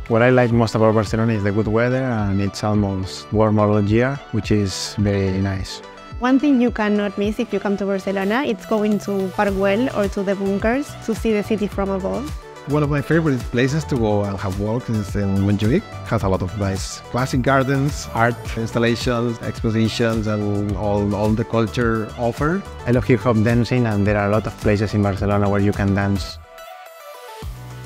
What I like most about Barcelona is the good weather, and it's almost warm all year, which is very nice. One thing you cannot miss if you come to Barcelona, it's going to Park Güell or to the bunkers to see the city from above. One of my favorite places to go and have walked is in Montjuic. It has a lot of nice classic gardens, art installations, expositions, and all the culture offered. I love hip-hop dancing, and there are a lot of places in Barcelona where you can dance.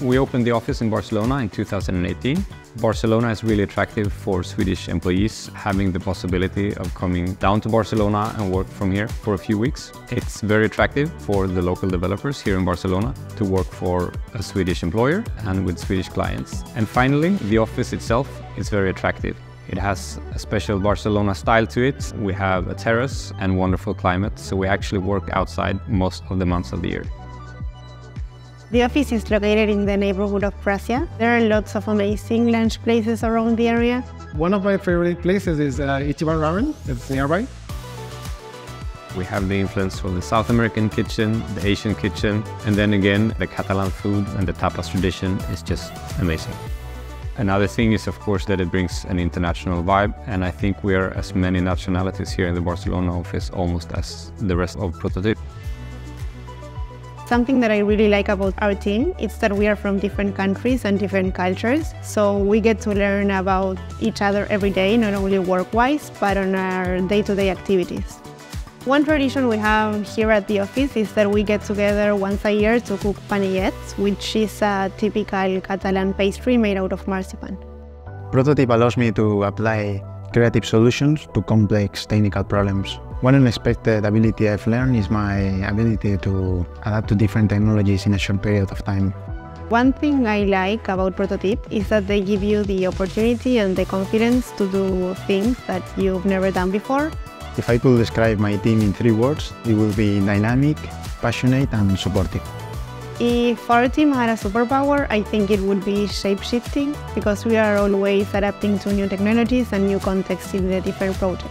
We opened the office in Barcelona in 2018. Barcelona is really attractive for Swedish employees, having the possibility of coming down to Barcelona and work from here for a few weeks. It's very attractive for the local developers here in Barcelona to work for a Swedish employer and with Swedish clients. And finally, the office itself is very attractive. It has a special Barcelona style to it. We have a terrace and wonderful climate, so we actually work outside most of the months of the year. The office is located in the neighborhood of Gracia. There are lots of amazing lunch places around the area. One of my favorite places is Ichiban Ramen. It's nearby. We have the influence from the South American kitchen, the Asian kitchen, and then again, the Catalan food and the tapas tradition is just amazing. Another thing is, of course, that it brings an international vibe, and I think we are as many nationalities here in the Barcelona office almost as the rest of Prototyp. Something that I really like about our team is that we are from different countries and different cultures, so we get to learn about each other every day, not only work-wise, but on our day-to-day activities. One tradition we have here at the office is that we get together once a year to cook panellets, which is a typical Catalan pastry made out of marzipan. Prototyp allows me to apply creative solutions to complex technical problems. One unexpected ability I've learned is my ability to adapt to different technologies in a short period of time. One thing I like about Prototyp is that they give you the opportunity and the confidence to do things that you've never done before. If I could describe my team in 3 words, it would be dynamic, passionate, and supportive. If our team had a superpower, I think it would be shape-shifting, because we are always adapting to new technologies and new contexts in the different projects.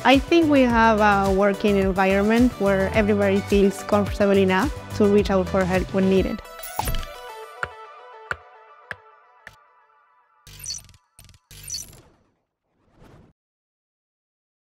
I think we have a working environment where everybody feels comfortable enough to reach out for help when needed.